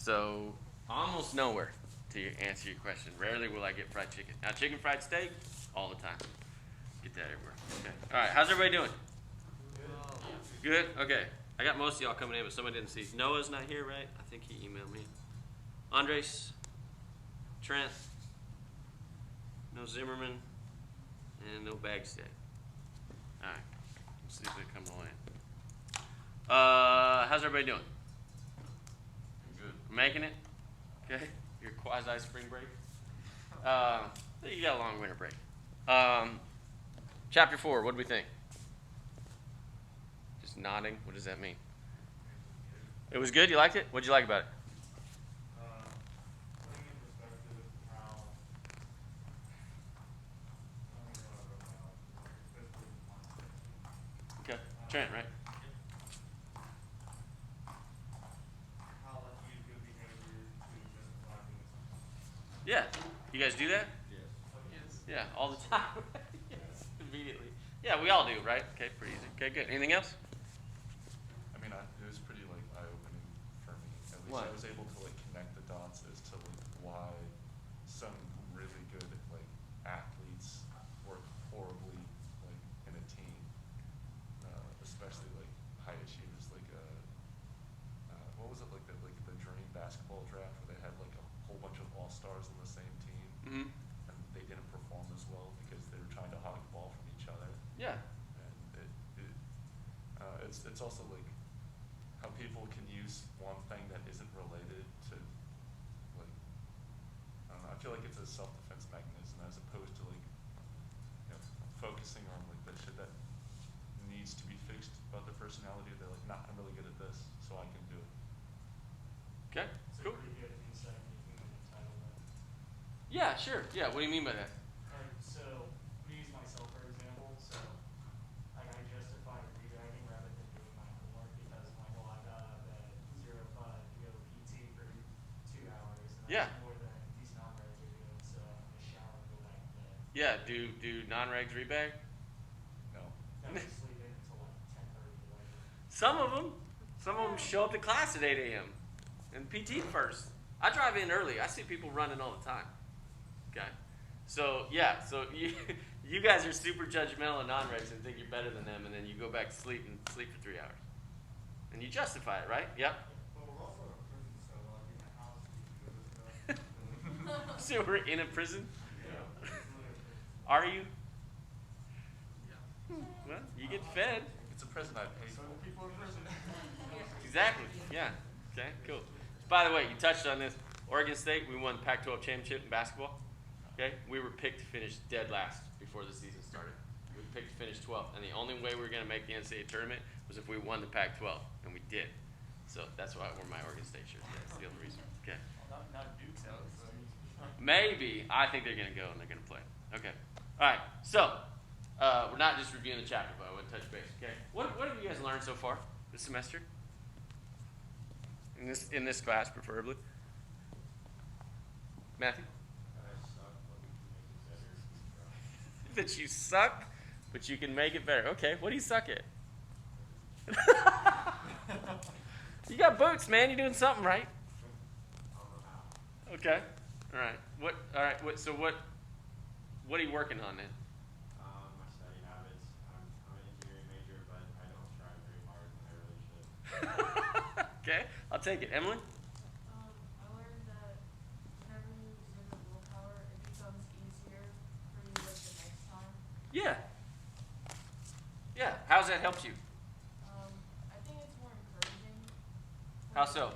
So almost nowhere to answer your question. Rarely will I get fried chicken. Now chicken fried steak, all the time. Get that everywhere. Okay. All right. How's everybody doing? Good. Okay. I got most of y'all coming in, but somebody didn't see. Noah's not here, right? I think he emailed me. Andres, Trent, no Zimmerman, and no Bagstad. All right. Let's see if they come on in. How's everybody doing? Good. Making it? Okay. Your quasi spring break. You got a long winter break. Chapter 4. What do we think? Just nodding. What does that mean? It was good. You liked it? What did you like about it? Putting in perspective how Okay. Trent, right? how let's use good behavior to justify doing something. Yeah. You guys do that? Yes. Yeah, all the time. Yes, immediately. Yeah, we all do, right? Okay, pretty easy. Okay, good. Anything else? I mean, it was pretty like eye-opening for me. At least What? I was able to like connect the dots as to like why some really good like athletes work horribly like in a team, especially like high achievers. Like what was it like the dream basketball draft where they had like a whole bunch of all-stars on the same team, Mm-hmm. and they didn't perform as well because they were trying to hog the ball from each other. Yeah. And it's also like how people can use one thing that isn't related to like I don't know. I feel like it's a self-defense mechanism as opposed to like focusing on like the shit that needs to be fixed about their personality. They're like, nah, I'm really good at this, so I can do it. Okay, It's cool. a pretty good insight into human entitlement. Yeah, sure. Yeah, what do you mean by that? Alright, so let me use myself for example. So like I justify redragging rather than doing my homework because I'm like, well, I got up at 05 to go PT for 2 hours, and that's Yeah. more than these non-regs are doing. So I'm gonna shower and go back to bed. Yeah, do non-regs rebag? No. Then we sleep in until like 10:30 or whatever. Some of them show up to class at 8 a.m. and PT first. I drive in early. I see people running all the time. Okay, so yeah, so you guys are super judgmental of non-regs and think you're better than them, and then you go back to sleep and sleep for 3 hours, and you justify it, right? Yep. But we're also in a prison, so like in the house we can do this stuff. So we're in a prison. Yeah. It's literally a prison. Are you? Well, you get fed. It's a prison I paid So for. the people in prison. Exactly. Yeah. Okay. Cool. By the way, you touched on this. Oregon State, we won the Pac-12 championship in basketball. Okay. We were picked to finish dead last before the season started. We were picked to finish 12th, and the only way we were going to make the NCAA tournament was if we won the Pac-12, and we did. So that's why I wore my Oregon State shirt. That's the only reason. Okay. Not Duke's out. Maybe. I think they're going to go and they're going to play. Okay. All right. So we're not just reviewing the chapter, but I want to touch base. Okay. What have you guys learned so far this semester? In this class, preferably. Matthew. That you suck, but you can make it better. Okay. What do you suck at? You got boots, man. You're doing something right. Okay. All right. So what are you working on then? My study habits. I'm an engineering major, but I don't try very hard when I really should. Okay. I'll take it. Emily? I learned that whenever you exhibit willpower, it becomes easier for you like the next time. Yeah. Yeah. How's that helped you? I think it's more encouraging. How so?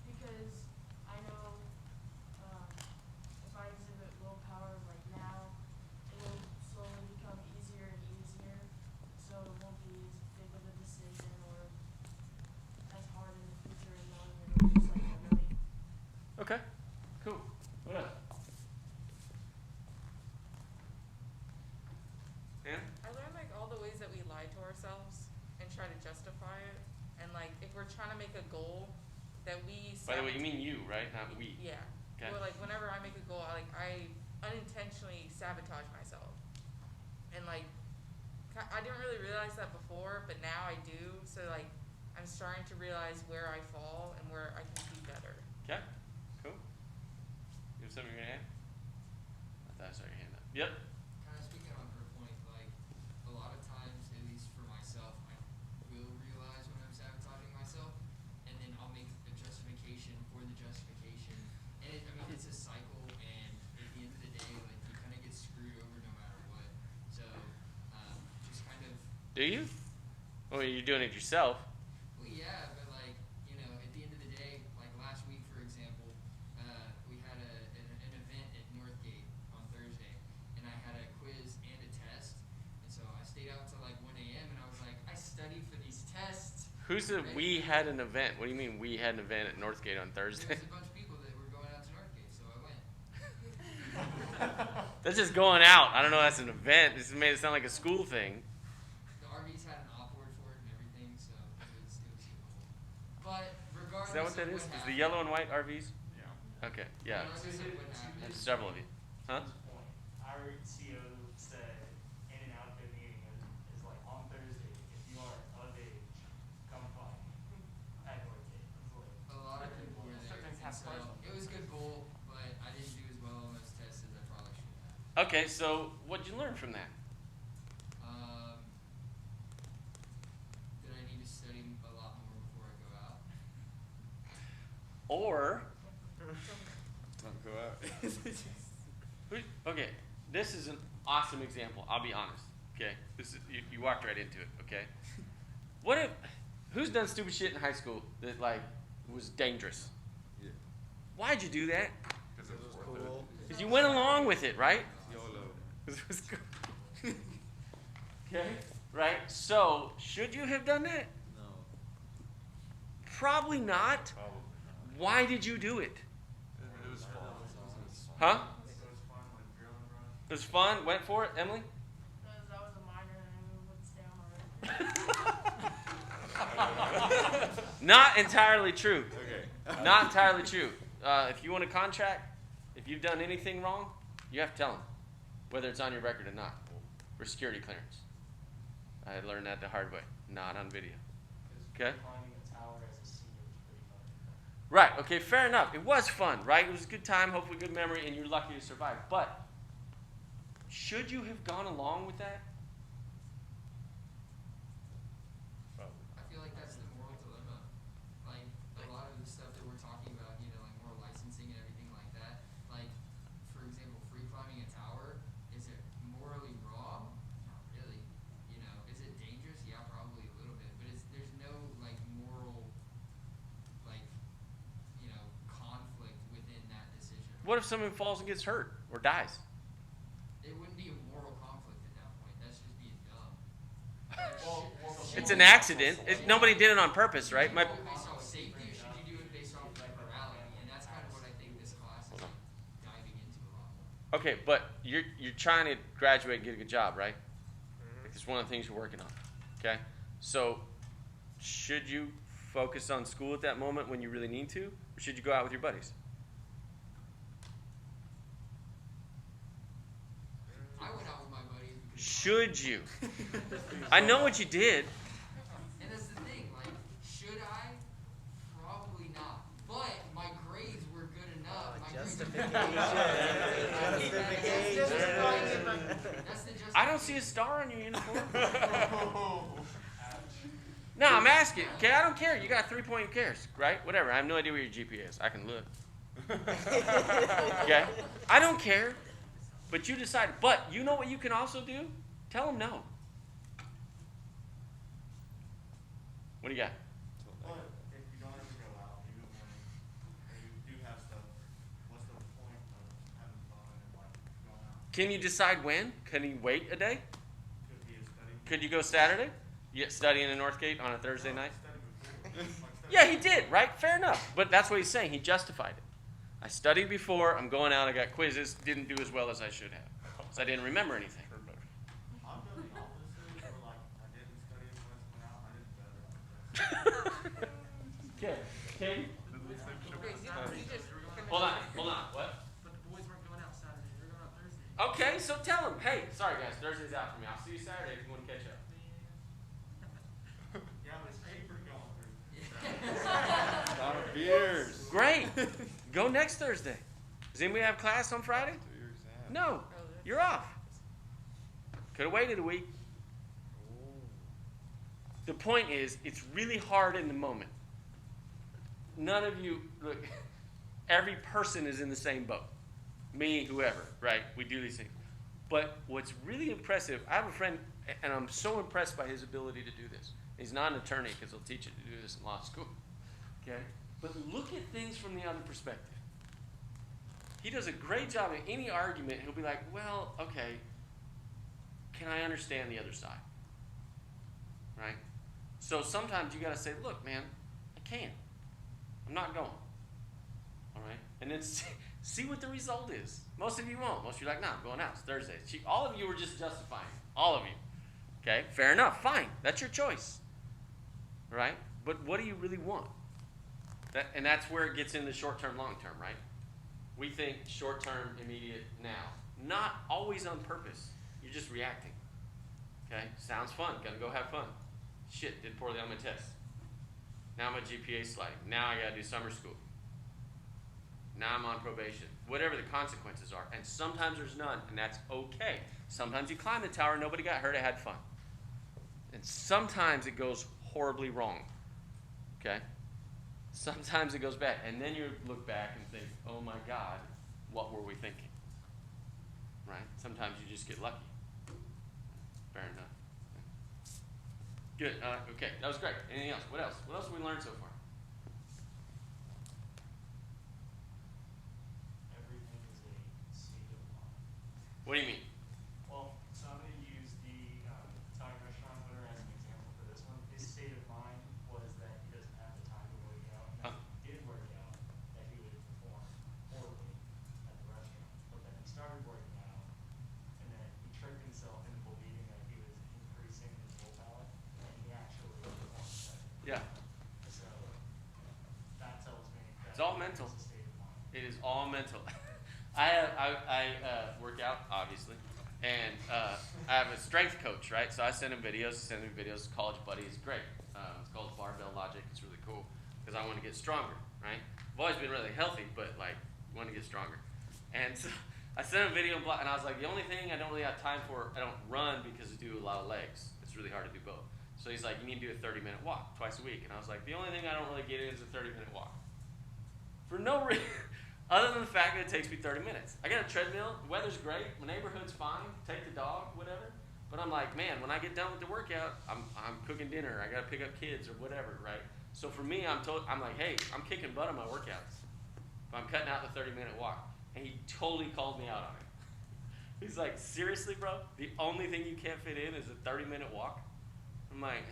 Because I know if I exhibit willpower like now, it will slowly become easier and easier. So it won't be as big of a decision or as hard in the future, and knowing it'll just like memory. Okay. Cool. What else? Ann? I learned like all the ways that we lie to ourselves and try to justify it. And like if we're trying to make a goal that we By the way, you mean you, right? Not we. yeah. Okay. Or like whenever I make a goal, I unintentionally sabotage myself. And like I didn't really realize that before, but now I do. So like I'm starting to realize where I fall and where I can be better. Okay. Do you? Well, you're doing it yourself. Well, yeah, but like, you know, at the end of the day, like last week, for example, we had an event at Northgate on Thursday, and I had a quiz and a test, and so I stayed out till like 1 a.m. and I was like, I studied for these tests. Who said we had an event? What do you mean we had an event at Northgate on Thursday? There's a bunch of people that were going out to Northgate, so I went. That's just going out. I don't know. That's an event. This made it sound like a school thing. The RVs had an op-board for it and everything, so it was super cool. But regardless Is that what that of is? Is what the happened, yellow and white RVs? Yeah. Okay. Yeah. regardless of what happened, There's several of you. Huh? Point. Our CO said in and out of the meeting is like on Thursday, if you are of age, come find me at Northgate. It's like, a lot of people were there, and so it was a good goal, but I didn't do as well on those tests as I probably should have. Okay. So what'd you learn from that? That I need to study a lot more before I go out. Or Don't go out. okay, this is an awesome example. I'll be honest. Okay, this is you walked right into it. Okay, what if who's done stupid shit in high school that like was dangerous? Yeah. Why'd you do that? Because it was It was worth cool. it. Because you went along with it, right? YOLO. 'Cause it was cool. Okay, right. So should you have done that? No. Probably not. Probably not. Why did you do it? It was fun. Huh? so it's fun like drilling run. It was fun. Went for it, Emily. Because that was a minor and I wouldn't stay on my record. Not entirely true. Okay. Not entirely true. If you want a contract, if you've done anything wrong, you have to tell them, whether it's on your record or not, for security clearance. I learned that the hard way, not on video. Okay. Climbing the tower as a senior was pretty fun. Right. Okay. Fair enough. It was fun, right? It was a good time, hopefully good memory, and you're lucky to survive. But should you have gone along with that? Probably. I feel like that's the moral dilemma. Like a lot of the stuff that we're talking about, you know, like more licensing and everything like that. Like, for example, free climbing a tower, is it morally wrong? Not really. You know, is it dangerous? Yeah, probably a little bit. But there's no like moral, like, you know, conflict within that decision. What if someone falls and gets hurt or dies? It wouldn't be a moral conflict at that point. That's just being dumb. It's an accident. Nobody did it on purpose, right? Should you do it based off safety, or should you do it based off like morality? And that's kind of what I think this class is like diving into a lot more. Okay, but you're trying to graduate and get a good job, right? It's one of the things you're working on. Okay, so should you focus on school at that moment when you really need to, or should you go out with your buddies? I went out with my buddies because Should you? I know what you did. and that's the thing, like, should I? Probably not. But my grades were good enough. My grades were good enough. That's the I don't see a star on your uniform. No, I'm asking. Okay, I don't care. You got 3-point, who cares, right? Whatever. I have no idea where your GPA is. I can look. Okay? I don't care. But you decide. But you know what you can also do? Tell them no. What do you got? But if you don't ever go out, you don't want to, or you do have stuff, what's the point of having fun and like going out? Can you decide when? Can you wait a day? Could be a study. Could you go Saturday? You studying in Northgate on a Thursday night? Study before. Like study Yeah, he did, right? Fair enough. But that's what he's saying. He justified it. I studied before. I'm going out. I got quizzes. Didn't do as well as I should have. So I didn't remember anything. I've done the opposite, where like I didn't study as much when out, I did better. Okay. Katie? Okay, you just Hold on. What? But the boys weren't going out Saturday, they were going out Thursday. Okay, so tell him, hey, sorry guys, Thursday's out for me. I'll see you Saturday if you want to catch up. Yeah, but it's cheaper going through. Beers. Great. Go next Thursday. Does anybody have class on Friday? Do your exam. No. You're off. Could have waited a week. The point is, it's really hard in the moment. None of you, look, every person is in the same boat. Me, whoever, right? We do these things. But what's really impressive, I have a friend, And I'm so impressed by his ability to do this. He's not an attorney because he'll teach you to do this in law school. Okay? But look at things from the other perspective. He does a great job in any argument. He'll be like, well, okay, can I understand the other side? Right? So sometimes you got to say, look, man, I can't. I'm not going. All right? And then see what the result is. Most of you won't. Most of you are like, no, I'm going out. It's Thursday. All of you are just justifying it. All of you. Okay? Fair enough. Fine. That's your choice. Right? But what do you really want? And that's where it gets into short-term, long-term, right? We think short-term, immediate, now. Not always on purpose. You're just reacting. Okay? Sounds fun. Gonna go have fun. Shit, did poorly on my test. Now my GPA sliding. Now I gotta do summer school. Now I'm on probation. Whatever the consequences are. And sometimes there's none, and that's okay. Sometimes you climb the tower, nobody got hurt, I had fun. And sometimes it goes horribly wrong. Okay? Sometimes it goes bad. And then you look back and think, oh my God, what were we thinking? Right? Sometimes you just get lucky. Fair enough. Good. Okay, that was great. Anything else? What else? What else have we learned so far? Everything is a state of mind. What do you mean? Well, so I'm going to use the Italian restaurant owner as an example for this one. His state of mind was that he doesn't have the time to work out, and that if he did work out, that he would perform poorly at the restaurant. But then he started working out, and then he tricked himself into believing that he was increasing his willpower, and he actually performed better. Yeah. So that tells me that It's all mental. it's a state of mind. It is all mental. I work out, obviously, and I have a strength coach, right? So I send him videos. College buddy is great. It's called Barbell Logic. It's really cool because I want to get stronger, right? I've always been really healthy, but like want to get stronger. And so I sent him a video, and I was like, the only thing I don't really have time for, I don't run because I do a lot of legs. It's really hard to do both. So he's like, you need to do a 30-minute walk twice a week. And I was like, the only thing I don't really get in is a 30-minute walk. For no reason. Other than the fact that it takes me 30 minutes. I got a treadmill, the weather's great, my neighborhood's fine, take the dog, whatever. But I'm like, man, when I get done with the workout, I'm cooking dinner, I gotta pick up kids or whatever, right? So for me, I'm like, hey, I'm kicking butt on my workouts. But I'm cutting out the 30-minute walk. And he totally called me out on it. He's like, seriously, bro? The only thing you can't fit in is a 30-minute walk? I'm like,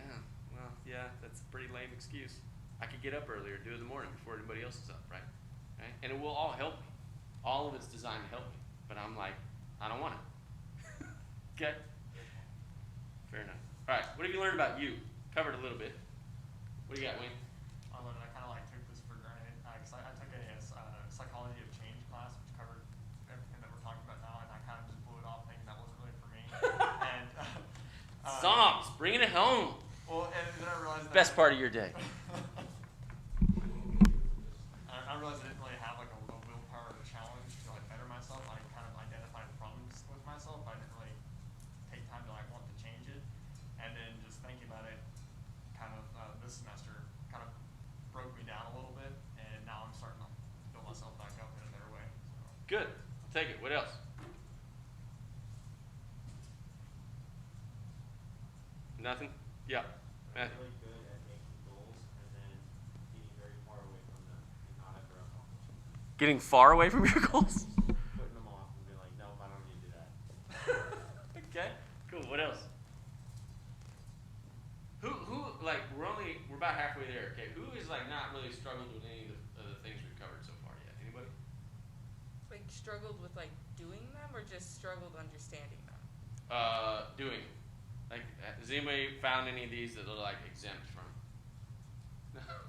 well, yeah, that's a pretty lame excuse. I could get up earlier, do it in the morning before anybody else is up, right? Right? And it will all help me. All of it's designed to help me. But I'm like, I don't want it. Okay? Fair enough. All right, what have you learned about you? Covered a little bit. What do you got, Wayne? I kind of like took this for granted because I took a psychology of change class, which covered everything that we're talking about now, and I kind of just blew it off thinking that wasn't really for me. And SOMS, bringing it home. well, and then I realized Best part of your day. I realized I didn't really have like a willpower challenge to like better myself. I kind of identified problems with myself, but I didn't really take time to like want to change it. And then just thinking about it, kind of this semester kind of broke me down a little bit, and now I'm starting to build myself back up in a better way. So. Good. I'll take it. What else? Nothing? Yeah. I'm Matthew. really good at making goals and then getting very far away from them and not ever accomplishing them. Getting far away from your goals? Putting them off and being like, nope, I don't need to do that. Okay. Cool. What else? Who like we're about halfway there. Okay. Who is like not really struggled with any of the things we've covered so far yet? Anybody? Like struggled with like doing them or just struggled understanding them? Doing. Like, has anybody found any of these that are like exempt from?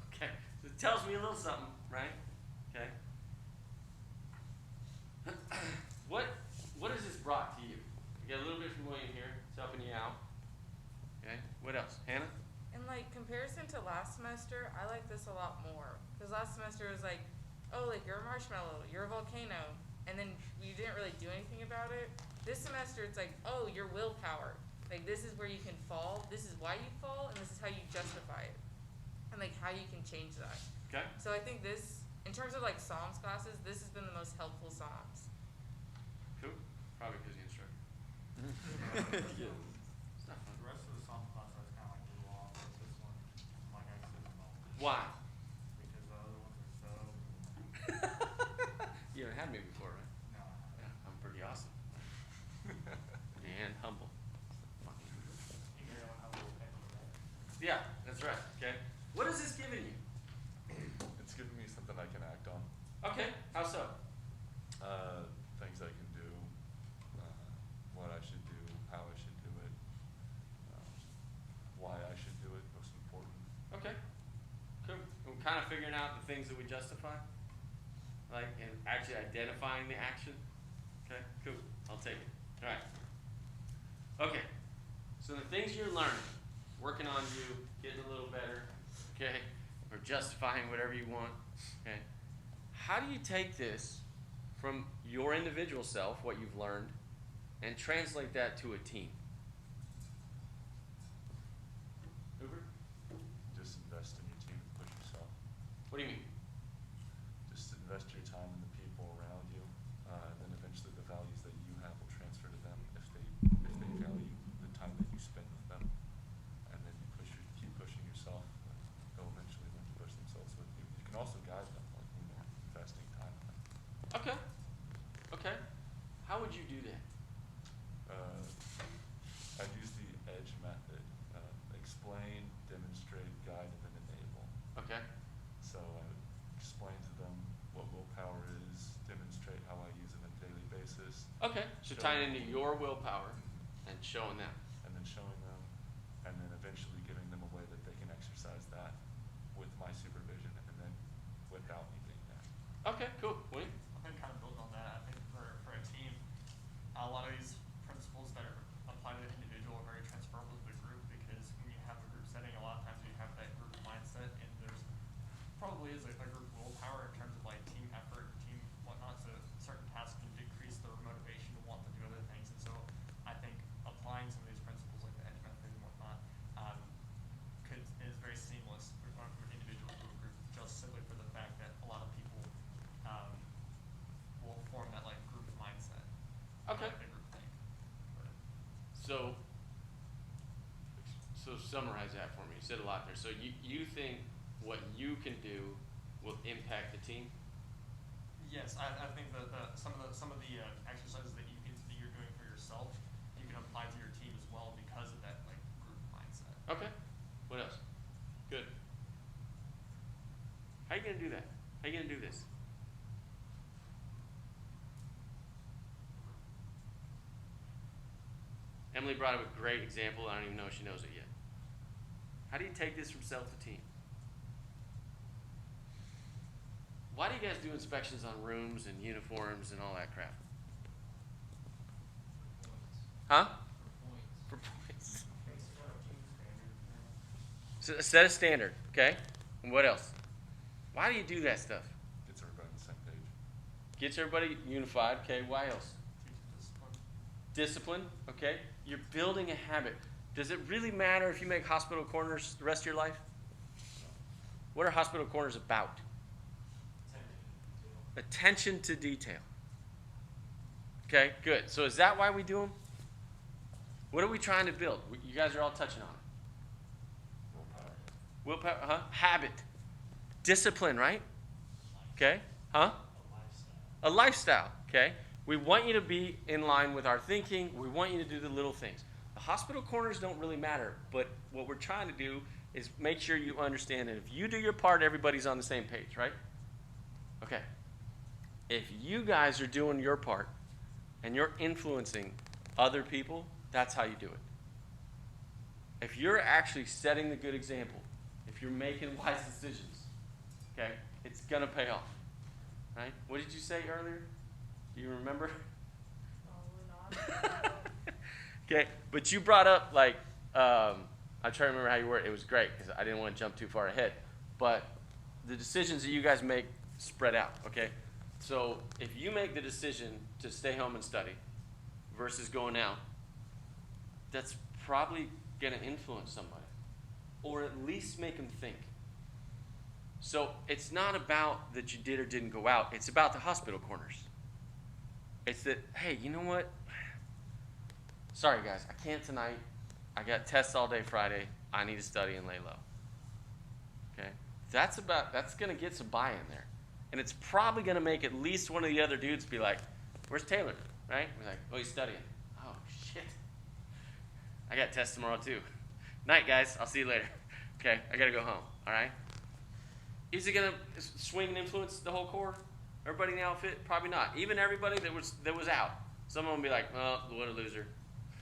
Okay. So it tells me a little something, right? Okay. What has this brought to you? You got a little bit from William here. It's helping you out. Okay. What else? Hannah? In like comparison to last semester, I like this a lot more. Because last semester was like, oh, like you're a marshmallow, you're a volcano, and then you didn't really do anything about it. This semester, it's like, oh, your willpower. Like this is where you can fall, this is why you fall, and this is how you justify it. And like how you can change that. Okay. So I think this, in terms of like SOMS classes, this has been the most helpful SOMS. Cool. Probably because you instructor. It's not Why? because the other ones are so. You haven't had me before, right? No. Yeah, I'm pretty awesome. And humble. In your own humble opinion, right? Yeah, that's right. Okay. What is this giving you? It's giving me something I can act on. Okay. How so? Things I can do, what I should do, how I should do it, why I should do it, most important. Okay. Cool. We're kind of figuring out the things that we justify, like, and actually identifying the action. Okay. Cool. I'll take it. All right. Okay. So the things you're learning, working on you, getting a little better, okay, or justifying whatever you want, okay. How do you take this from your individual self, what you've learned, and translate that to a team? Uber? Just invest in your team and push yourself. What do you mean? Just invest your time in the people around you, and then eventually the values that you have will transfer to them if they value the time that you spend with them. And then you keep pushing yourself, they'll eventually want to push themselves with you. You can also guide them, like investing time in them. Okay. Okay. How would you do that? I'd use the EDGE method: explain, demonstrate, guide, and then enable. Okay. So I would explain to them what willpower is, demonstrate how I use it on a daily basis, Okay. So tying into your willpower and showing them. and then showing them, and then eventually giving them a way that they can exercise that with my supervision, and then without me being there. Okay. Cool. William? I think kind of building on that, I think for a team, a lot of these principles that are applied to the individual are very transferable to the group, because when you have a group setting, a lot of times you have that group mindset, and there's probably is a group willpower in terms of like team effort, team whatnot, so certain tasks can decrease their motivation to want to do other things. And so I think applying some of these principles like the EDGE method and whatnot is very seamless from an individual to a group, just simply for the fact that a lot of people will form that like group mindset. Okay. Like the group thing. But So summarize that for me. You said a lot there. So you think what you can do will impact the team? yes, I think that some of the exercises that you're doing for yourself, you can apply to your team as well because of that like group mindset. Okay. What else? Good. How are you gonna do that? How are you gonna do this? Emily brought up a great example. I don't even know if she knows it yet. How do you take this from self to team? Why do you guys do inspections on rooms and uniforms and all that crap? Huh? For points. So set a standard, okay? And what else? Why do you do that stuff? Gets everybody on the same page. Gets everybody unified, okay? Why else? Teach discipline. Discipline, okay? You're building a habit. Does it really matter if you make hospital corners the rest of your life? What are hospital corners about? Attention to detail. Okay, good. So is that why we do them? What are we trying to build? You guys are all touching on it. Willpower, huh? Habit. Discipline, right? Okay, huh? A lifestyle, okay? We want you to be in line with our thinking. We want you to do the little things. The hospital corners don't really matter, but what we're trying to do is make sure you understand that if you do your part, everybody's on the same page, right? Okay. If you guys are doing your part and you're influencing other people, that's how you do it. If you're actually setting the good example, if you're making wise decisions, okay, it's going to pay off, right? What did you say earlier? Do you remember? Probably not. Okay, but you brought up, like, I'm trying to remember how you were. It was great because I didn't want to jump too far ahead. But the decisions that you guys make spread out, okay? So if you make the decision to stay home and study versus going out, that's probably going to influence somebody or at least make them think. So it's not about that you did or didn't go out. It's about the hospital corners. It's that, hey, you know what? Sorry, guys, I can't tonight. I got tests all day Friday. I need to study and lay low. Okay? that's going to get some buy-in there. And it's probably going to make at least one of the other dudes be like, where's Taylor? Right? We're like, oh, he's studying. Oh, shit. I got tests tomorrow too. Night, guys. I'll see you later. Okay, I got to go home. All right? Is it going to swing and influence the whole Corps? Everybody in the outfit? Probably not. Even everybody that was out. Some of them will be like, oh, what a loser.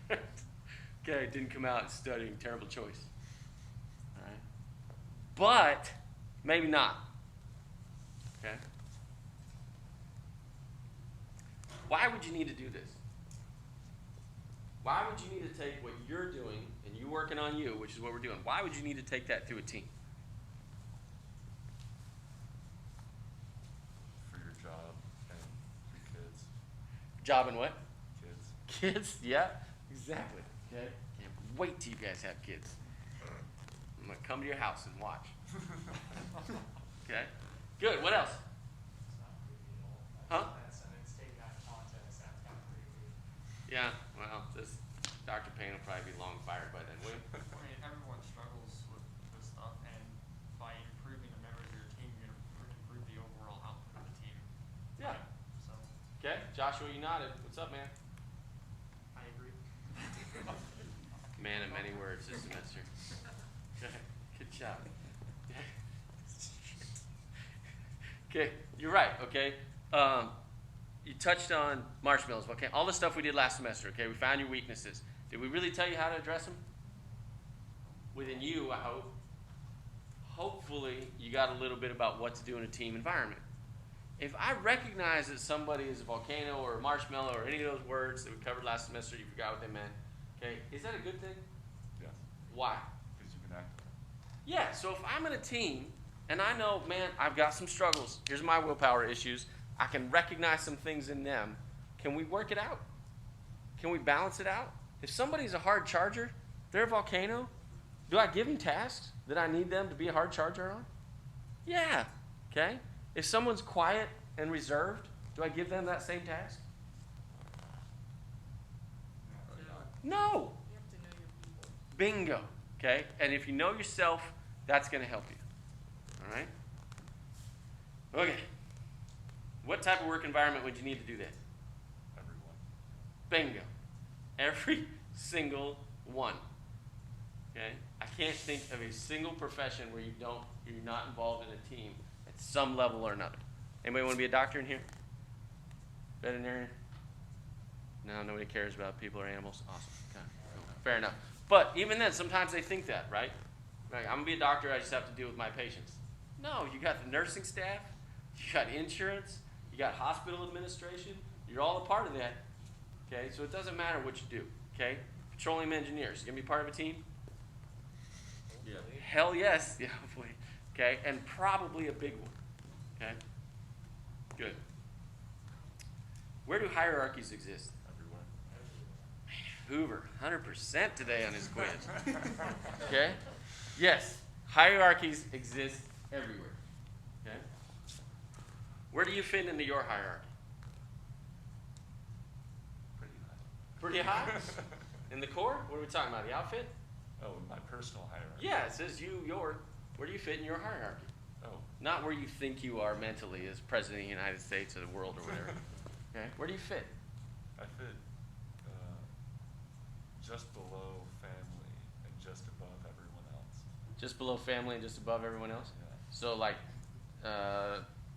Okay, didn't come out studying. Terrible choice. All right? But maybe not. Okay? Why would you need to do this? Why would you need to take what you're doing and you working on you, which is what we're doing, why would you need to take that to a team? For your job and your kids. Job and what? Kids. Kids? Yeah, exactly. Okay? Can't wait till you guys have kids. I'm going to come to your house and watch. Okay? Good. What else? It's not creepy at all. Huh? That sentence taken out of context, that's kind of creepy. Yeah, well, this Dr. Payne will probably be long fired by then, will you? I mean, everyone struggles with this stuff, and by improving the members of your team, you're going to improve the overall output of the team. Yeah. So, Okay, Joshua, you nodded. What's up, man? I agree. Man of many words this semester. Okay, good job. Okay, you're right, okay? You touched on marshmallows, okay? All the stuff we did last semester, okay? We found your weaknesses. Did we really tell you how to address them? Within you, I hope. Hopefully, you got a little bit about what to do in a team environment. If I recognize that somebody is a volcano or a marshmallow or any of those words that we covered last semester, you forgot what they meant, okay? Is that a good thing? Yes. Why? Because you can act. Yeah, so if I'm in a team and I know, man, I've got some struggles. Here's my willpower issues. I can recognize some things in them. Can we work it out? Can we balance it out? If somebody's a hard charger, they're a volcano, do I give them tasks that I need them to be a hard charger on? Yeah, okay? If someone's quiet and reserved, do I give them that same task? No. You have to know your people. Bingo, okay? And if you know yourself, that's going to help you. All right? Okay. What type of work environment would you need to do that? Everyone. Bingo. Every single one. Okay? I can't think of a single profession where you're not involved in a team at some level or another. Anybody want to be a doctor in here? Veterinarian? No, nobody cares about people or animals. Awesome. Okay. Fair enough. But even then, sometimes they think that, right? Like, I'm going to be a doctor, I just have to deal with my patients. No, you got the nursing staff, you got insurance, you got hospital administration, you're all a part of that. Okay, so it doesn't matter what you do. Okay, petroleum engineers, you gonna be part of a team? Yeah. Hell yes, yeah, hopefully. Okay, and probably a big one. Okay, good. Where do hierarchies exist? Everywhere. Hoover, 100% today on his quiz. Okay, yes, hierarchies exist everywhere. Okay, where do you fit into your hierarchy? Pretty high. Pretty high? In the core? What are we talking about? The outfit? Oh, my personal hierarchy. Yeah, it says your. Where do you fit in your hierarchy? Oh. Not where you think you are mentally as president of the United States or the world or whatever. Okay, where do you fit? I fit just below family and just above everyone else. Just below family and just above everyone else? Yeah. So like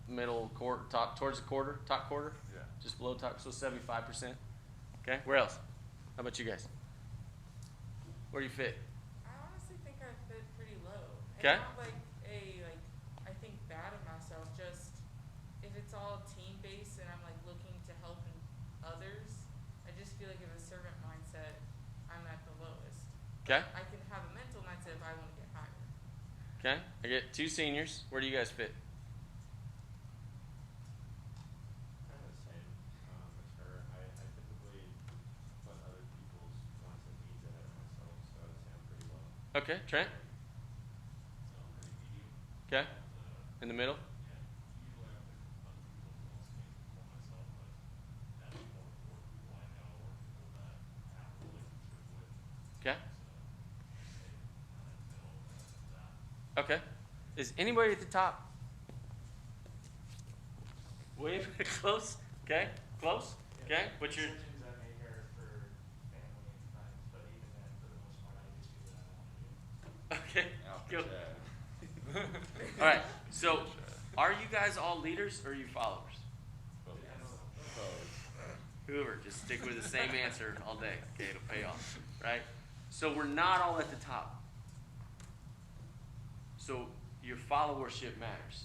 middle quarter, top towards the quarter, top quarter? Yeah. Just below top, so 75%. Okay, where else? How about you guys? Where do you fit? I honestly think I fit pretty low. Okay. It's not like I think bad of myself, just if it's all team based and I'm like looking to help others, I just feel like if a servant mindset, I'm at the lowest. Okay. I can have a mental mindset if I want to get higher. Okay. I get 2 seniors. Where do you guys fit? Kind of the same as her. I typically put other people's wants and needs ahead of myself, so I would say I'm pretty low. Okay, Trent? So I'm pretty medium. Okay. And, In the middle? yeah, usually I pick other people's wants and needs before myself, but that's more for people I know or people that I have a relationship with. Okay. So, I'd say kind of middle of that. Okay. Is anybody at the top? William, close? Okay, close? Okay, what's your, Exceptions I make are for family and friends, but even then, for the most part, I just do what I want to do. okay, go. Chad. All right, so are you guys all leaders or are you followers? Whoever, just stick with the same answer all day. Okay, it'll pay off, right? So we're not all at the top. So your followership matters,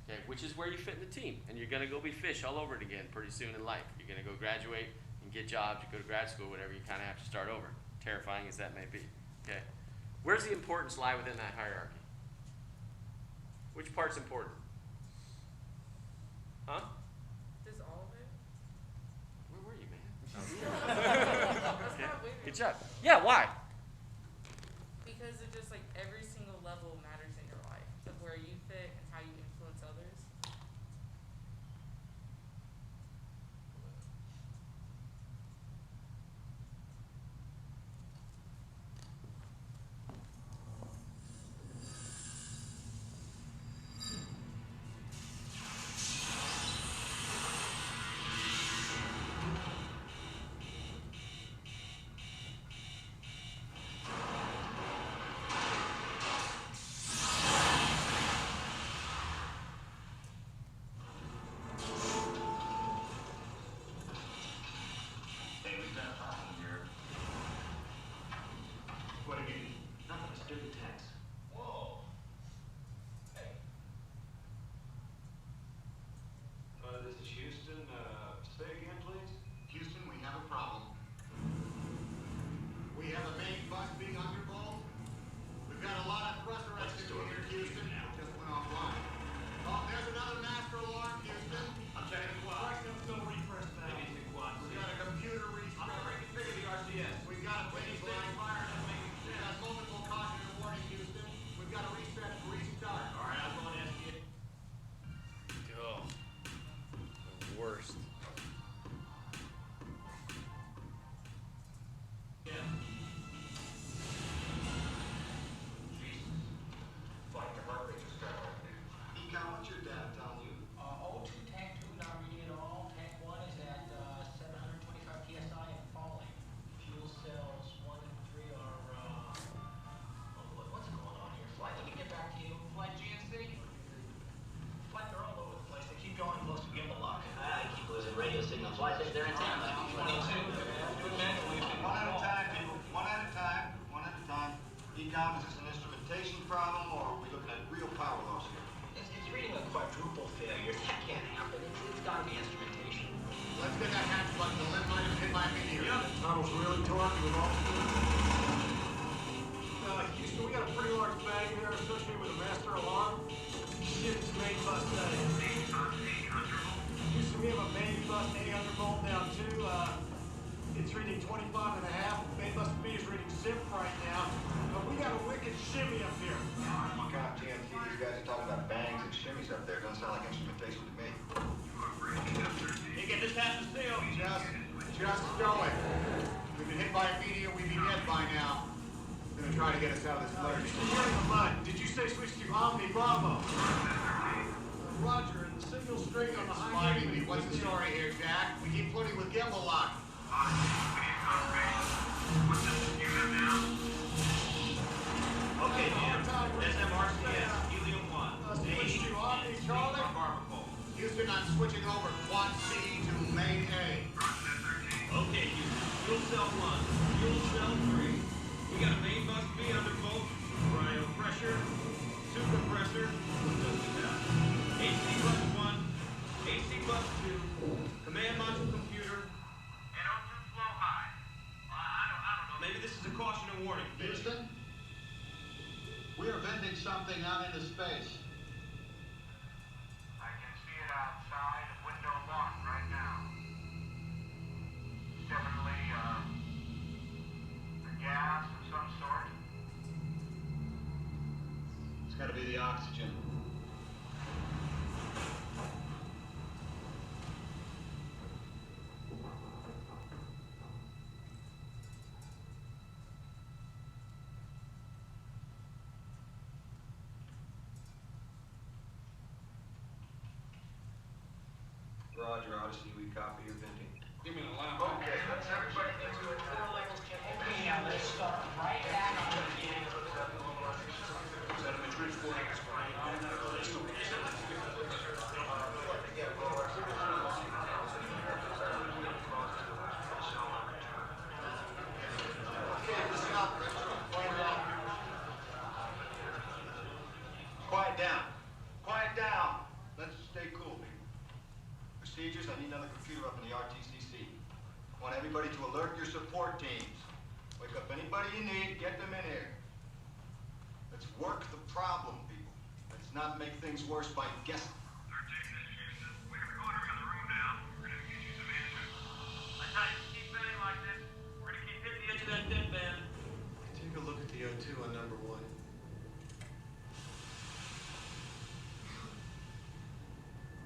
okay? Which is where you fit in the team, and you're gonna go be fish all over it again pretty soon in life. You're gonna go graduate and get jobs. You go to grad school, whatever. You kind of have to start over, terrifying as that may be. Okay, where's the importance lie within that hierarchy? Which part's important? Huh? Does all of it? Where were you, man? That's Okay. not weird. Good job. Yeah, why? Because it just like every single level matters in your life of where you fit and how you influence others. What do you mean? Nothing, it's stupid text. Whoa. Hey. This is Houston. Say again, please. Houston, we have a problem. We have a main bus being underbowled. We've got a lot of thruster activity here, Houston. Just went offline. Oh, there's another master alarm, Houston. I'm checking the quad. Don't refresh that. Maybe it's the quad. We got a computer restart. I'm gonna reconfigure the RCS. We've got a baseline fire that's making sense. We've got multiple caution and warning, Houston. We've got a reset and restart. All right, I'll go and SDA. Oh, the worst. Yeah. Jesus. Flight to heart rate just got right there. Econ, what's your data telling you? O2 tank 2 not reading at all. Tank 1 is at 725 psi and falling. Fuel cells 1 and 3 are, what's going on here? Flight, let me get back to you. Flight GNC? Flight, they're all over the place. They keep going close to gimbal lock. I keep losing radio signal. Flight thinks they're in town. 22. Do it manually. One at a time, people. One at a time. One at a time. Econ, is this an instrumentation problem, or are we looking at real power loss here? It's reading a quadruple failure. That can't happen. It's got to be instrumentation. Let's get that hatch button. The limb might have hit my meteor. Yeah, the tunnel's really torqued with all. Houston, we got a pretty large bag in there associated with a master alarm. Shit, it's main bus day. Houston, we have a main bus 800 volt down too. It's reading 25 and a half. Main bus B is reading zip right now. But we got a wicked shimmy up here. Econ, GNC, these guys are talking about bangs and shimmies up there. Doesn't sound like instrumentation to me. You get this half the seal. Just going. We've been hit by a meteor. We'd be dead by now. Gonna try to get us out of this flurry. You're in the mud. Did you say switch to Omni Bravo? Roger, and the signal's straight on the high. Spidey, what's the story here, Jack? We keep putting with gimbal lock. Okay, Jim. SMRCS, Helium 1. Switch to Omni, Charlie. Houston, I'm switching over Quad C to Main A. Okay, Houston. Fuel cell 1, fuel cell 3. We got a main bus B under both. Cryo pressure, super pressure. What does we got? AC bus 1, AC bus 2, command module computer. NO2 flow high. I don't know. Maybe this is a caution and warning. Houston, we are venting something out into space. I can see it outside of window 1 right now. Definitely, a gas of some sort. It's got to be the oxygen. Roger, Odyssey, we copy your venting. Give me the line. Okay, let's everybody into it. 4 levels, Jim. Okay, now let's start right back on the beginning. Sediment transport. Quiet down. Quiet down. Let's stay cool, people. Procedures, I need another computer up in the RTCC. I want everybody to alert your support teams. Wake up anybody you need, get them in here. Let's work the problem, people. Let's not make things worse by guessing. 13, this is Houston. We have a corner in the room now. We're gonna get you some answers. I tell you, keep bending like this. We're gonna keep hitting the edge of that dead band. Take a look at the O2 on number 1.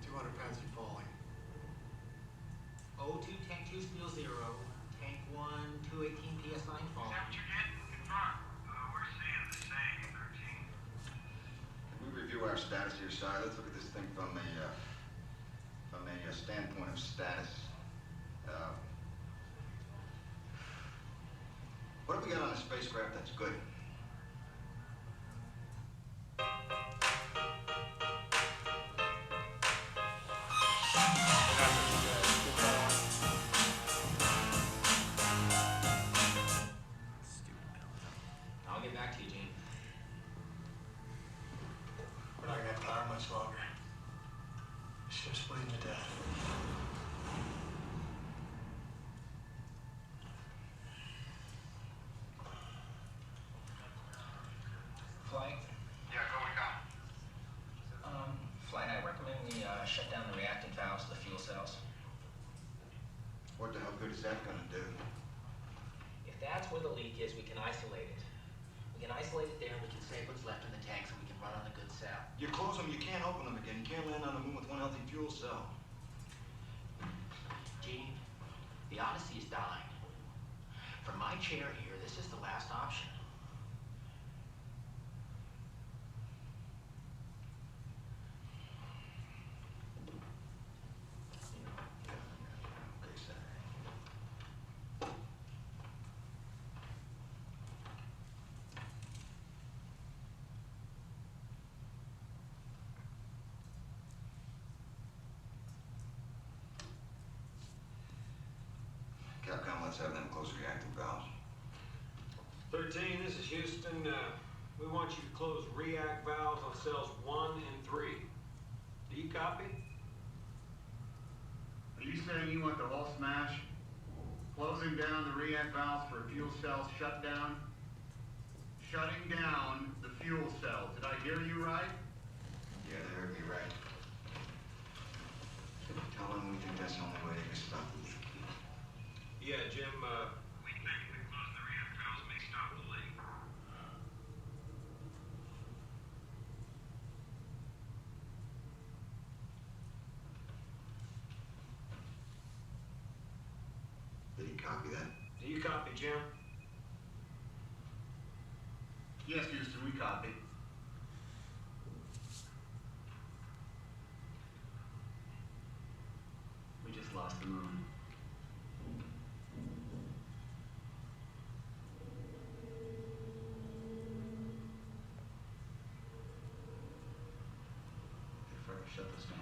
200 pounds you're falling. O2, tank 2, spill 0. Tank 1, 218 PSI Is falling. that what you're getting? Confirm. We're seeing the same, 13. Can we review our status here, Si? Let's look at this thing from a standpoint of status. What have we got on the spacecraft that's good? I'll get back to you, Gene. We're not gonna have power much longer. The ship's bleeding to death. Flight? Yeah, go and come. Flight, I recommend we shut down the reactant valves of the fuel cells. What the hell good is that gonna do? If that's where the leak is, we can isolate it. We can isolate it there, and we can save what's left in the tanks, and we can run on the good cell. You close them, you can't open them again. You can't land on the moon with one healthy fuel cell. Gene, the Odyssey is dying. From my chair here, this is the last option. Okay, sir. Capcom, let's have them close reactant valves. 13, this is Houston. We want you to close react valves on cells 1 and 3. Do you copy? Are you saying you want the whole smash? Closing down the react valves for fuel cells shutdown? Shutting down the fuel cells. Did I hear you right? Yeah, they heard me right. Tell them we think that's the only way they can stop the leak. Yeah, Jim, We think if we close the react valves may stop the leak. Did he copy that? do you copy, Jim? Yes, Houston, we copy. We just lost the moon. If I can shut this down.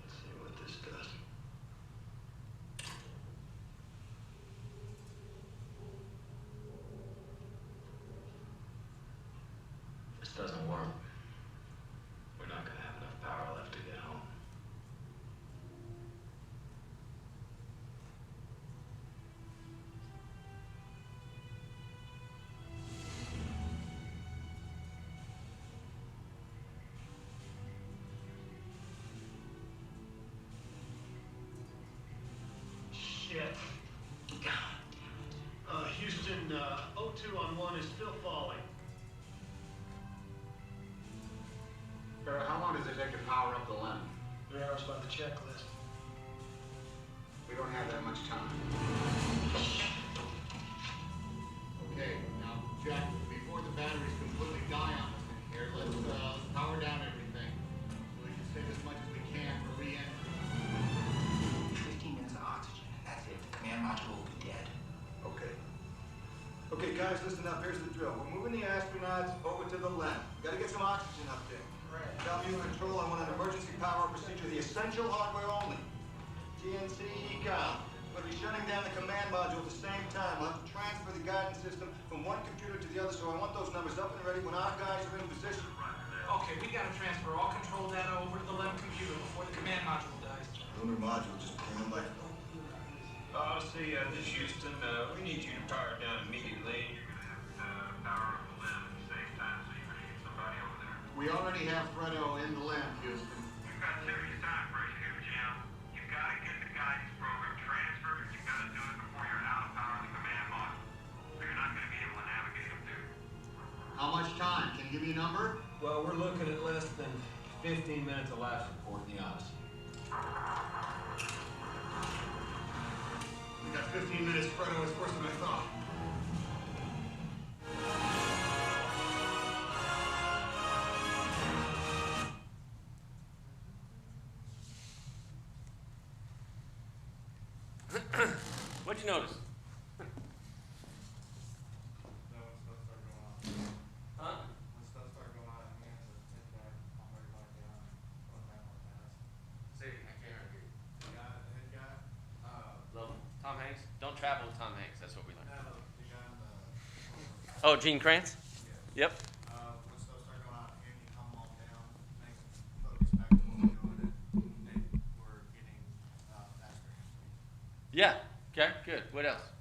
Let's see what this does. If this doesn't work, we're not gonna have enough power left to get home. Shit. Houston, O2 on 1 is still falling. How long does it take to power up the lemon? 3 hours by the checklist. We don't have that much time. Okay, now, Jack, before the batteries completely die on us in here, let's power down everything so we can send guys, listen up. Here's the drill. We're moving the astronauts over to the LEM. Gotta get some oxygen up there. Right. Tell you control, I want an emergency power procedure, the essential hardware only. TNC ECOM. We're gonna be shutting down the command module at the same time. We'll have to transfer the guidance system from one computer to the other, so I want those numbers up and ready when our guys are in position. Okay, we gotta transfer all control data over to the LEM computer before the command module dies. Lunar module just became electrical. Odyssey, this Houston, we need you to power down immediately. You're gonna have to power up the LEM at the same time, so you're gonna get somebody over there. We already have Fredo in the LEM, Houston. We've got serious time pressure here, Jim. You've got to get the guidance program transferred, but you've got to do it before you're out of power of the command module. So you're not going to be able to navigate them through. How much time? Can you give me a number? Well, we're looking at less than 15 minutes of lapse report in the Odyssey. We got 15 minutes, Fredo. It's worse than I thought. What'd you notice? No, when stuff started going on. Huh? When stuff started going on, I'm gonna have to take that, calm everybody down, run that more fast. Say, I can't hear you. The guy, the head guy, Love him. Tom Hanks? Don't travel with Tom Hanks. That's what we learned. the guy in the, Oh, Gene Kranz? yeah. Yep. When stuff started going on, Andy calm them all down, make them focus back to what we're doing, and they were getting, faster. Yeah. Okay, good. What else?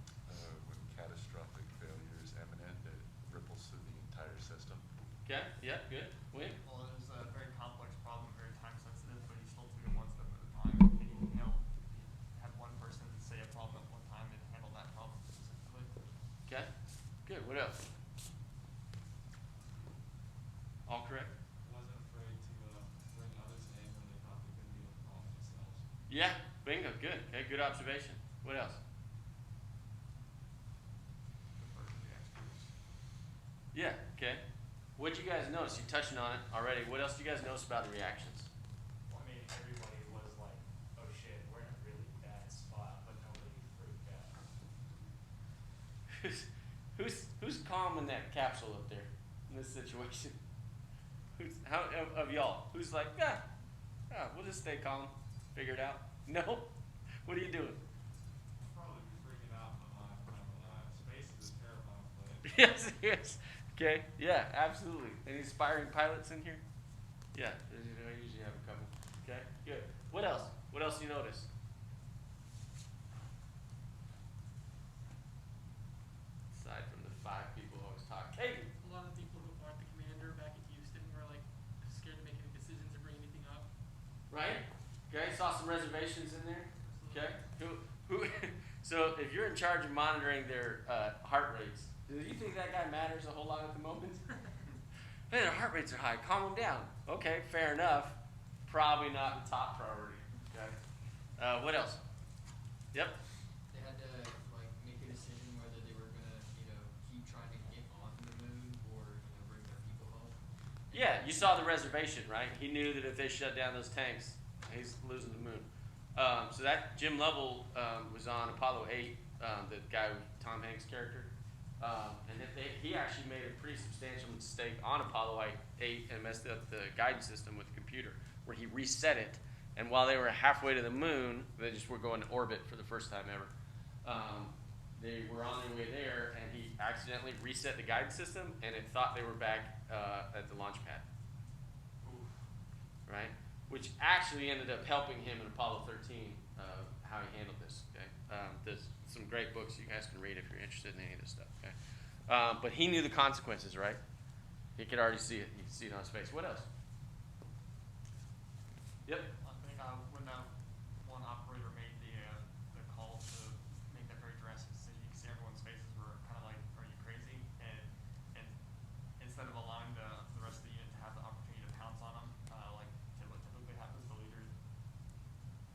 When catastrophic failure is imminent, it ripples through the entire system. Okay, yeah, good. Win. Well, it was a very complex problem, very time sensitive, but you still took it one step at a time. And you know, you had one person say a problem at one time and handle that problem specifically. Okay, good. What else? All correct? Wasn't afraid to, bring others in when they thought they couldn't deal with problems themselves. Yeah, bingo. Good. Okay, good observation. What else? Defer to the experts. Yeah, okay. What'd you guys notice? You're touching on it already. What else do you guys notice about the reactions? Well, I mean, everybody was like, oh shit, we're in a really bad spot, but nobody freaked out. Who's calm in that capsule up there in this situation? Who's how of y'all? Who's like, yeah, we'll just stay calm, figure it out. No, what are you doing? Probably be freaking out when space is a terrifying place. Yes, yes. Okay, yeah, absolutely. Any aspiring pilots in here? Yeah, I usually have a couple. Okay, good. What else? What else do you notice? Aside from the 5 people who always talk. Hey, A lot of people who aren't the commander back at Houston were like scared to make any decisions or bring anything up. right? Okay, saw some reservations in there. Okay, who? So if you're in charge of monitoring their heart rates, do you think that guy matters a whole lot at the moment? Hey, their heart rates are high. Calm them down. Okay, fair enough. Probably not the top priority. Okay. What else? Yep. They had to like make a decision whether they were gonna, keep trying to get on the moon or, bring their people home. Yeah, you saw the reservation, right? He knew that if they shut down those tanks, he's losing the moon. So that Jim Lovell was on Apollo 8, the guy with Tom Hanks' character. And he actually made a pretty substantial mistake on Apollo 8 and messed up the guidance system with the computer, where he reset it. And while they were halfway to the moon, they just were going to orbit for the first time ever. They were on their way there, and he accidentally reset the guidance system, and it thought they were back at the launch pad. Right? Which actually ended up helping him in Apollo 13, how he handled this. Okay? There's some great books you guys can read if you're interested in any of this stuff. Okay? But he knew the consequences, right? He could already see it. He could see it on his face. What else? Yep. I think when that one operator made the call to make that very drastic decision, you could see everyone's faces were kind of like, "Are you crazy?" And instead of allowing the rest of the unit to have the opportunity to pounce on them, like what typically happens, the leader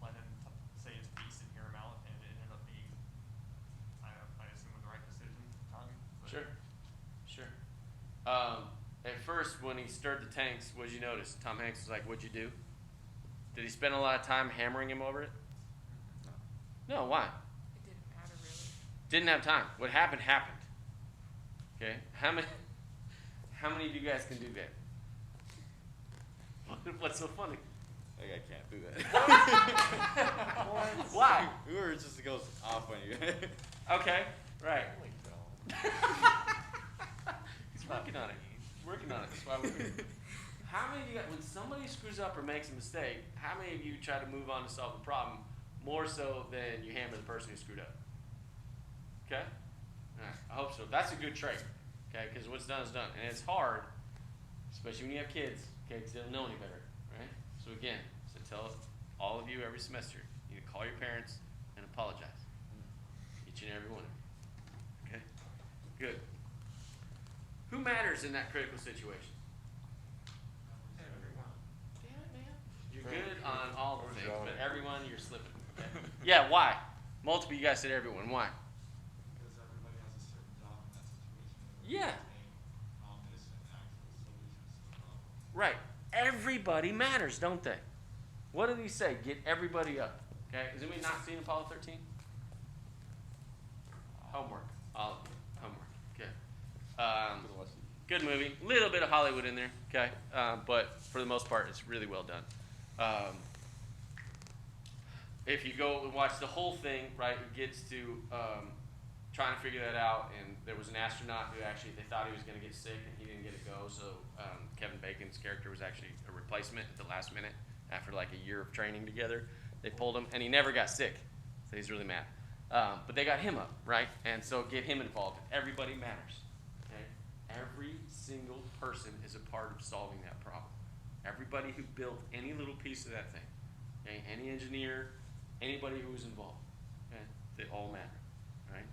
let him say his piece and hear him out, and it ended up being, I assume, the right decision at the time. But Sure. Sure. At first, when he stirred the tanks, what did you notice? Tom Hanks was like, "What'd you do?" Did he spend a lot of time hammering him over it? No, why? It didn't matter really. Didn't have time. What happened, happened. Okay, how many of you guys can do that? What's so funny? Like, I can't do that. Why? Or it just goes off on you. Okay, right. Really don't. He's working on it. He's working on it. That's why we're here. How many of you guys, when somebody screws up or makes a mistake, how many of you try to move on to solve the problem more so than you hammer the person who screwed up? Okay? All right, I hope so. That's a good trait. Okay, because what's done is done. And it's hard, especially when you have kids, okay, because they don't know any better, right? So again, so tell all of you every semester, you need to call your parents and apologize. Each and every one of you. Okay? Good. Who matters in that critical situation? Damn it, man. You're good on all the things, but everyone, you're slipping. Okay? Yeah, why? Multiple, you guys said everyone. Why? Because everybody has a certain job in that situation. Yeah. Omniscient actual solutions to the problem. Right. Everybody matters, don't they? What did he say? Get everybody up. Okay? Has anybody not seen Apollo 13? Homework. All of you. Homework. Okay. Good movie. Little bit of Hollywood in there. Okay. But for the most part, it's really well done. If you go and watch the whole thing, right, it gets to trying to figure that out, and there was an astronaut who actually, they thought he was going to get sick, and he didn't get to go, so Kevin Bacon's character was actually a replacement at the last minute after like a year of training together. They pulled him, and he never got sick, so he's really mad. But they got him up, right, and so get him involved. Everybody matters, okay? Every single person is a part of solving that problem. Everybody who built any little piece of that thing, okay? Any engineer, anybody who was involved, okay? They all matter, right?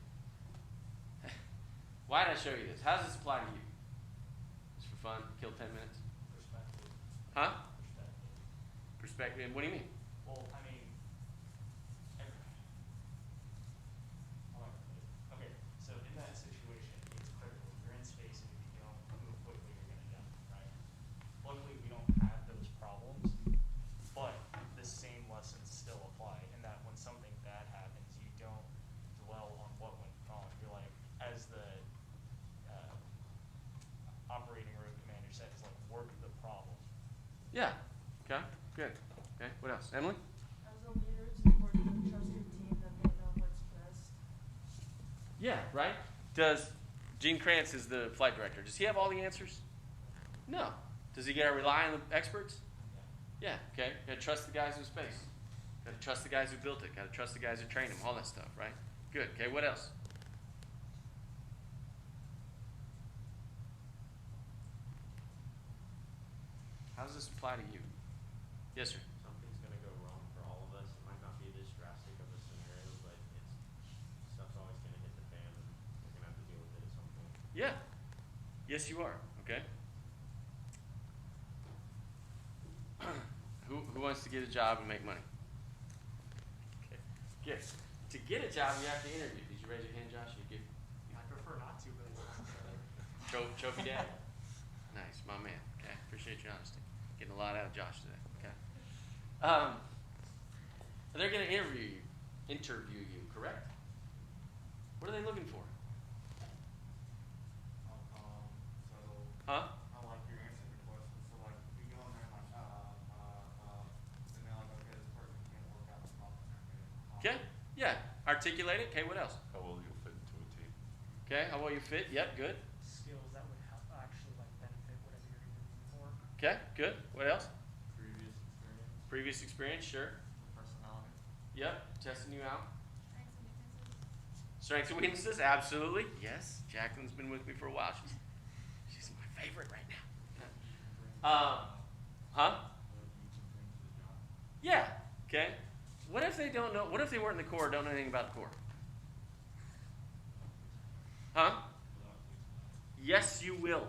Why did I show you this? How does this apply to you? Just for fun? Kill 10 minutes? Perspective. Huh? Perspective. Perspective. What do you mean? Well, I mean, how do I put it? Okay, so in that situation, it's critical. You're in space, and if you don't move quickly, you're gonna die, right? Luckily, we don't have those problems, but the same lessons still apply in that when something bad happens, you don't dwell on what went wrong. You're like, as the operating room commander said, is like, work the problem. Yeah. Okay. Good. Okay. What else? Emily? As a leader, it's important to trust your team that they know what's best. Yeah. Right. Does Gene Kranz is the flight director? Does he have all the answers? No. Does he gotta rely on the experts? Yeah. Okay. Gotta trust the guys in space. Gotta trust the guys who built it. Gotta trust the guys who trained him. All that stuff. Right. Good. Okay. What else? How does this apply to you? Yes, sir. Something's gonna go wrong for all of us. It might not be this drastic of a scenario, but stuff's always gonna hit the fan, and we're gonna have to deal with it at some point. Yeah. Yes, you are. Okay. Who wants to get a job and make money? Okay. Good. To get a job, you have to interview. Did you raise your hand, Josh? You give. I prefer not to, but Trophy dad. Nice, my man. Okay. Appreciate your honesty. Getting a lot out of Josh today. Okay. They're going to interview you, correct? What are they looking for? Huh? I like your answer to the question. So like, we go in there and like, and they're like, okay, this person can't work out the problem. Okay. Yeah. Articulate it. Okay. What else? How well you'll fit into a team. Okay. How well you fit? Yep. Good. skills that would help actually like benefit whatever you're interviewing for. Okay. Good. What else? Previous experience. Previous experience. Sure. Personality. Yep. Testing you out. Strengths and weaknesses. Strengths and weaknesses. Absolutely. Yes. Jacqueline's been with me for a while. She's my favorite right now. Huh? Yeah. Okay. What if they don't know? What if they weren't in the Corps, don't know anything about the Corps? Huh? Yes, you will.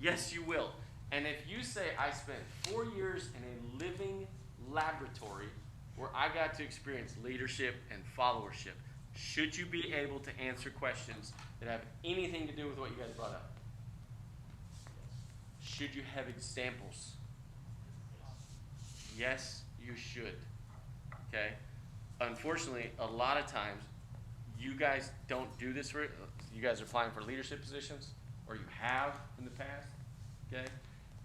Yes, you will. And if you say, I spent 4 years in a living laboratory where I got to experience leadership and followership, should you be able to answer questions that have anything to do with what you guys brought up? Should you have examples? Yes, you should. Okay? Unfortunately, a lot of times, you guys don't do this for, you guys are applying for leadership positions, or you have in the past, okay?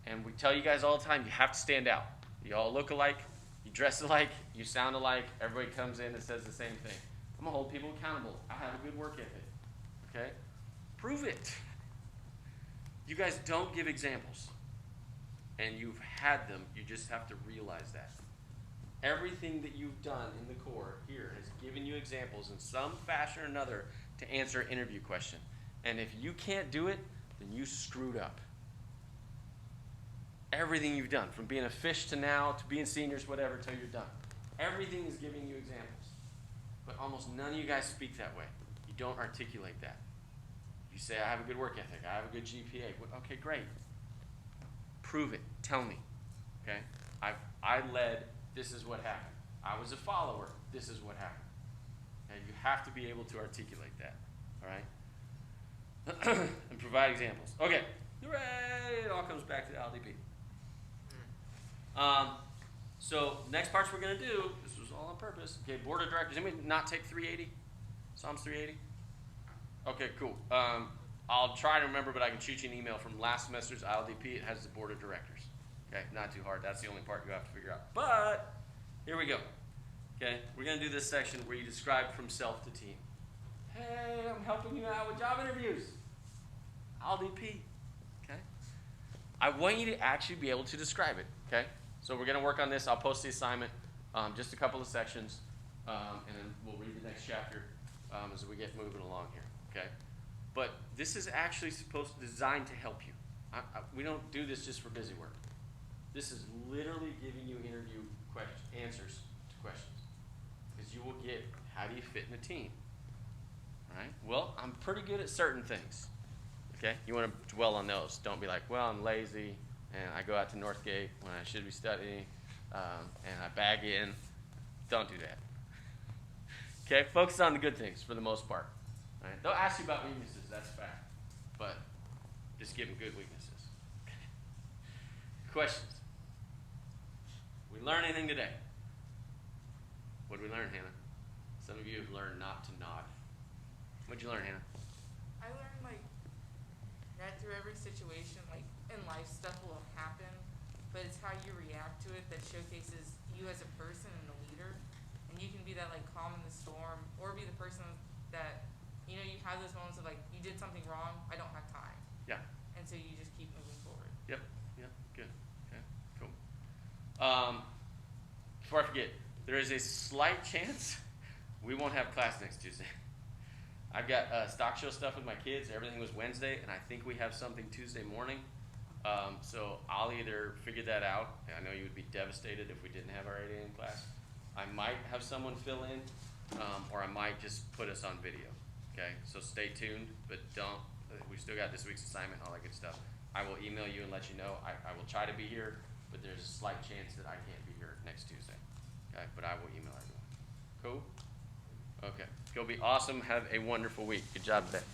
And we tell you guys all the time, you have to stand out. You all look alike, you dress alike, you sound alike, everybody comes in and says the same thing. I'm gonna hold people accountable. I have a good work ethic, okay? Prove it. You guys don't give examples, and you've had them, you just have to realize that. Everything that you've done in the Corps here has given you examples in some fashion or another to answer an interview question. And if you can't do it, then you screwed up. Everything you've done, from being a fish to now, to being seniors, whatever, till you're done. Everything is giving you examples. But almost none of you guys speak that way. You don't articulate that. You say, I have a good work ethic, I have a good GPA. Well, okay, great. Prove it. Tell me. Okay? I led, this is what happened. I was a follower, this is what happened. Okay? You have to be able to articulate that. All right? And provide examples. Okay. Hooray! It all comes back to the LDP. So next parts we're going to do, this was all on purpose. Okay, board of directors. Anybody not take 380? SOMS 380? Okay, cool. I'll try to remember, but I can shoot you an email from last semester's ILDP. It has the board of directors. Okay, not too hard. That's the only part you have to figure out. But here we go. Okay, we're going to do this section where you describe from self to team. Hey, I'm helping you out with job interviews. ILDP. Okay. I want you to actually be able to describe it. Okay. So we're going to work on this. I'll post the assignment, just a couple of sections, and then we'll read the next chapter as we get moving along here. Okay. But this is actually designed to help you. We don't do this just for busy work. This is literally giving you interview answers to questions, because you will get, how do you fit in a team? All right. Well, I'm pretty good at certain things. Okay. You want to dwell on those. Don't be like, well, I'm lazy, and I go out to Northgate when I should be studying, and I bag in. Don't do that. Okay, focus on the good things for the most part. All right? They'll ask you about weaknesses, that's a fact, but just give them good weaknesses. Okay. Questions? We learn anything today? What did we learn, Hannah? Some of you have learned not to nod. What did you learn, Hannah? I learned, that through every situation, in life, stuff will happen, but it's how you react to it that showcases you as a person and a leader. And you can be that, calm in the storm, or be the person that, you have those moments of, you did something wrong, I don't have time. Yeah. And so you just keep moving forward. Yep, good. Okay, cool. Before I forget, there is a slight chance we won't have class next Tuesday. I've got stock show stuff with my kids. Everything was Wednesday, and I think we have something Tuesday morning. So I'll either figure that out. I know you would be devastated if we didn't have our 8 a.m. class. I might have someone fill in, or I might just put us on video. Okay, so stay tuned, but don't. We still got this week's assignment, all that good stuff. I will email you and let you know. I will try to be here, but there's a slight chance that I can't be here next Tuesday. Okay, but I will email everyone. Cool? Okay. Go be awesome. Have a wonderful week. Good job today.